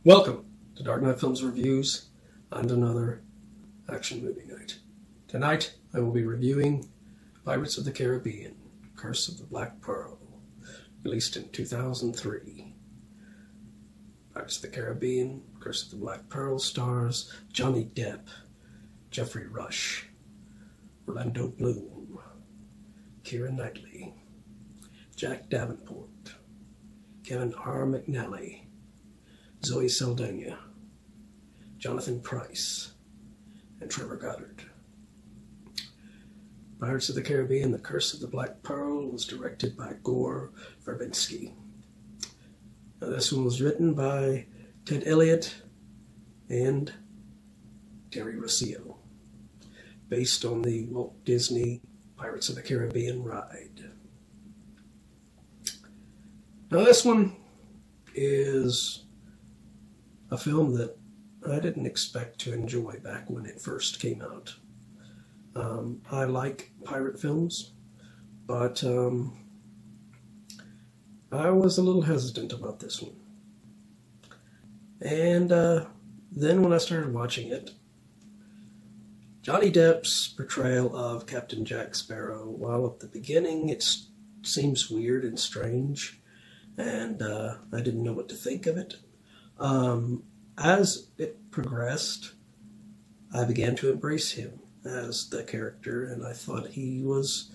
Welcome to Dark Knight Films Reviews and another action movie night. Tonight I will be reviewing Pirates of the Caribbean, Curse of the Black Pearl, released in 2003. Pirates of the Caribbean, Curse of the Black Pearl stars Johnny Depp, Geoffrey Rush, Orlando Bloom, Keira Knightley, Jack Davenport, Kevin R. McNally, Zoe Saldana, Jonathan Pryce, and Trevor Goddard. Pirates of the Caribbean, The Curse of the Black Pearl was directed by Gore, Verbinski. Now, this one was written by Ted Elliott and Terry Rossio, based on the Walt Disney Pirates of the Caribbean ride. Now, this one is a film that I didn't expect to enjoy back when it first came out. I like pirate films, but I was a little hesitant about this one. And then when I started watching it, Johnny Depp's portrayal of Captain Jack Sparrow, while at the beginning it seems weird and strange, and I didn't know what to think of it. As it progressed, I began to embrace him as the character, and I thought he was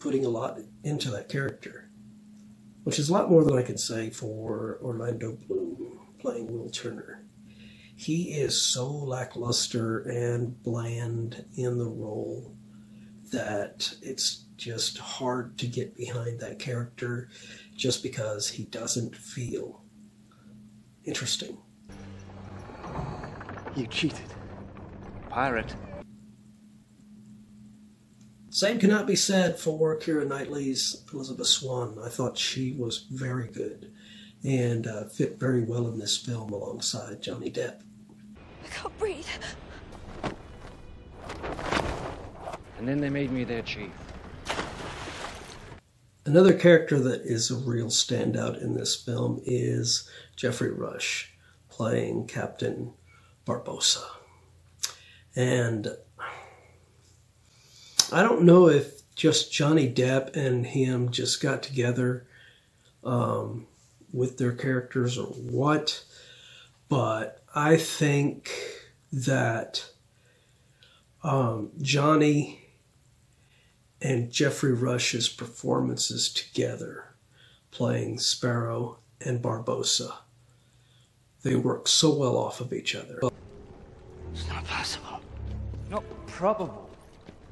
putting a lot into that character, which is a lot more than I could say for Orlando Bloom playing Will Turner. He is so lackluster and bland in the role that it's just hard to get behind that character just because he doesn't feel interesting. You cheated. Pirate. Same cannot be said for Keira Knightley's Elizabeth Swann. I thought she was very good and fit very well in this film alongside Johnny Depp. I can't breathe. And then they made me their chief. Another character that is a real standout in this film is Geoffrey Rush, playing Captain Barbossa. And I don't know if just Johnny Depp and him just got together with their characters or what, but I think that Johnny and Geoffrey Rush's performances together, playing Sparrow and Barbossa, they work so well off of each other. It's not possible. Not probable.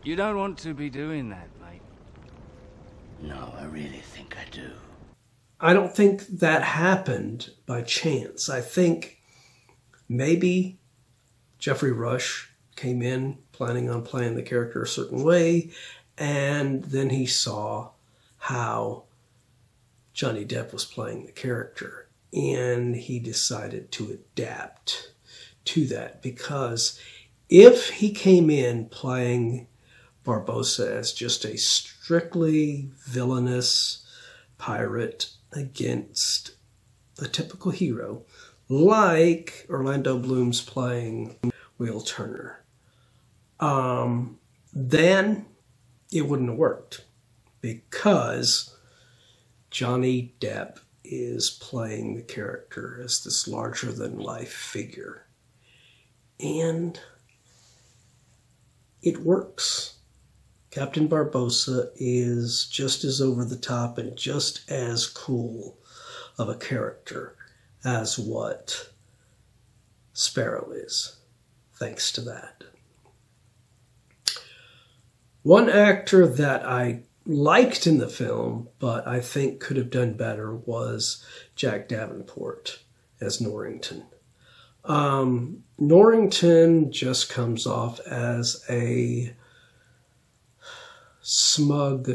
You don't want to be doing that, mate. No, I really think I do. I don't think that happened by chance. I think maybe Geoffrey Rush came in planning on playing the character a certain way, and then he saw how Johnny Depp was playing the character, and he decided to adapt to that, because if he came in playing Barbossa as just a strictly villainous pirate against a typical hero, like Orlando Bloom's playing Will Turner, then it wouldn't have worked, because Johnny Depp is playing the character as this larger-than-life figure. And it works. Captain Barbossa is just as over the top and just as cool of a character as what Sparrow is, thanks to that. One actor that I liked in the film, but I think could have done better, was Jack Davenport as Norrington. Norrington just comes off as a smug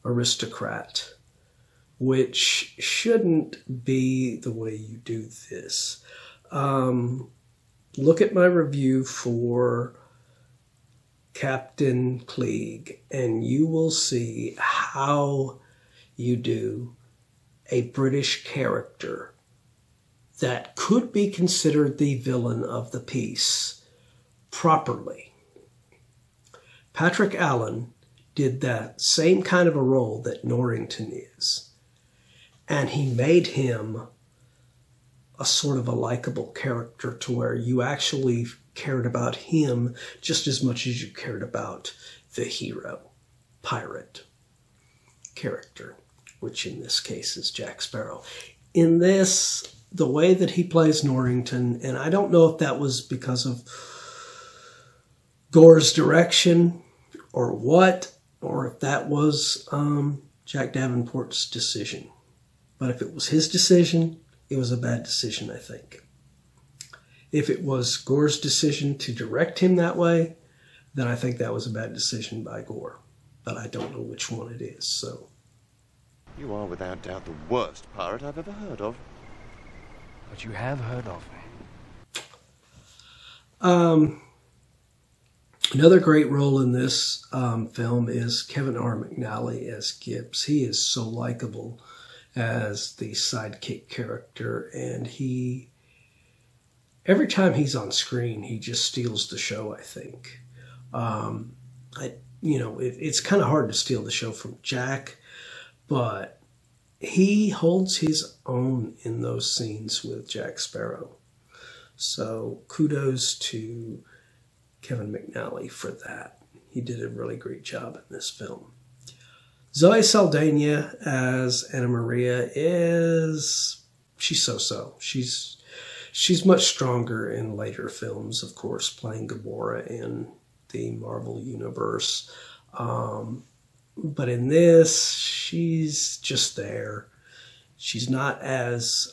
aristocrat, which shouldn't be the way you do this. Look at my review for Captain Klieg, and you will see how you do a British character that could be considered the villain of the piece properly. Patrick Allen did that same kind of a role that Norrington is, and he made him a sort of a likable character to where you actually cared about him just as much as you cared about the hero, pirate character, which in this case is Jack Sparrow. In this, the way that he plays Norrington, and I don't know if that was because of Gore's direction or what, or if that was Jack Davenport's decision. But if it was his decision, it was a bad decision, I think. If it was Gore's decision to direct him that way, then I think that was a bad decision by Gore. But I don't know which one it is, so. You are without doubt the worst pirate I've ever heard of. But you have heard of me. Another great role in this film is Kevin R. McNally as Gibbs. He is so likable as the sidekick character, and every time he's on screen, he just steals the show, I think. It's kind of hard to steal the show from Jack, but he holds his own in those scenes with Jack Sparrow. So kudos to Kevin McNally for that. He did a really great job in this film. Zoe Saldana as Anna Maria she's so-so. She's much stronger in later films, of course, playing Gamora in the Marvel Universe. But in this, she's just there. She's not as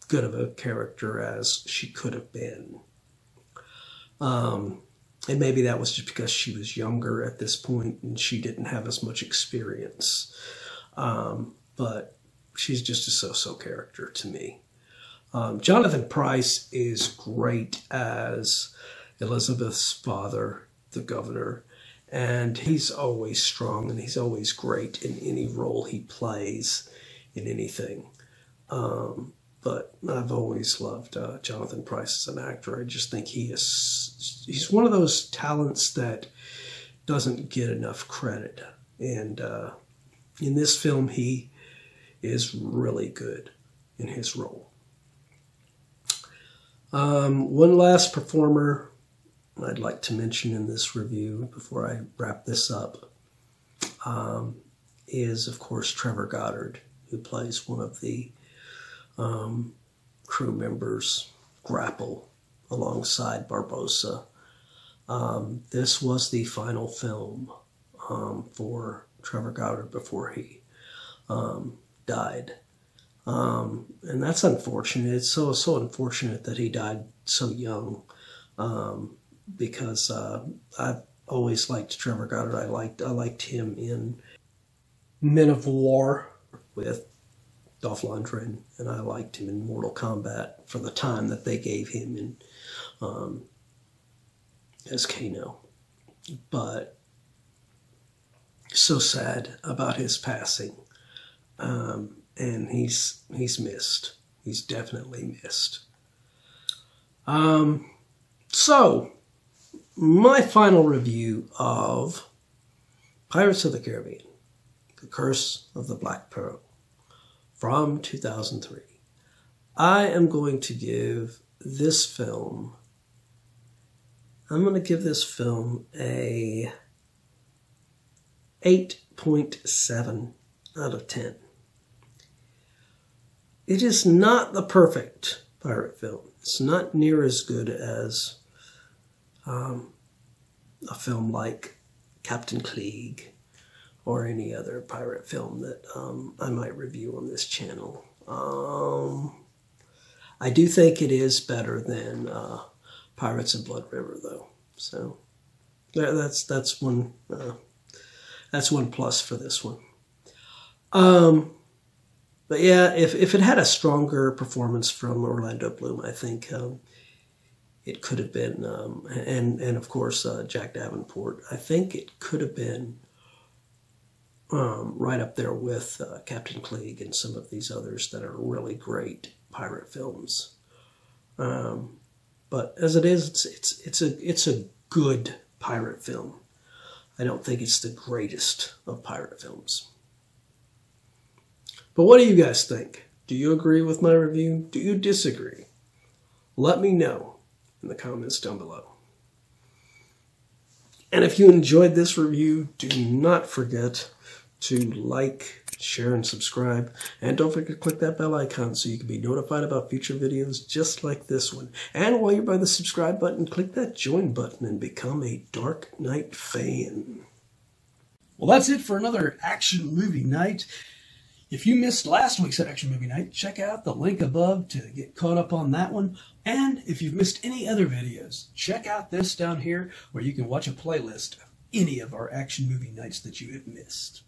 good of a character as she could have been. And maybe that was just because she was younger at this point and she didn't have as much experience. But she's just a so-so character to me. Jonathan Pryce is great as Elizabeth's father, the governor. And he's always strong and he's always great in any role he plays in anything. But I've always loved Jonathan Pryce as an actor. I just think he's one of those talents that doesn't get enough credit. And in this film, he is really good in his role. One last performer I'd like to mention in this review before I wrap this up is, of course, Trevor Goddard, who plays one of the crew members, Grapple, alongside Barbossa. This was the final film for Trevor Goddard before he died. And that's unfortunate. It's so unfortunate that he died so young. Because I've always liked Trevor Goddard. I liked him in Men of War with Dolph Lundgren, and I liked him in Mortal Kombat for the time that they gave him in as Kano. But so sad about his passing, and he's missed. He's definitely missed. So. My final review of Pirates of the Caribbean, The Curse of the Black Pearl, from 2003. I am going to give this film, a 8.7 out of 10. It is not the perfect pirate film. It's not near as good as a film like Captain Klieg or any other pirate film that I might review on this channel. I do think it is better than Pirates of Blood River, though. So that's one plus for this one. But yeah, if it had a stronger performance from Orlando Bloom, I think it could have been, and of course Jack Davenport, I think it could have been right up there with Captain Klieg and some of these others that are really great pirate films. But as it is, it's a good pirate film. I don't think it's the greatest of pirate films. But what do you guys think? Do you agree with my review? Do you disagree? Let me know in the comments down below. And if you enjoyed this review, do not forget to like, share, and subscribe. And don't forget to click that bell icon so you can be notified about future videos just like this one. And while you're by the subscribe button, click that join button and become a Dark Knight fan. Well, that's it for another action movie night. If you missed last week's action movie night, check out the link above to get caught up on that one. And if you've missed any other videos, check out this down here where you can watch a playlist of any of our action movie nights that you have missed.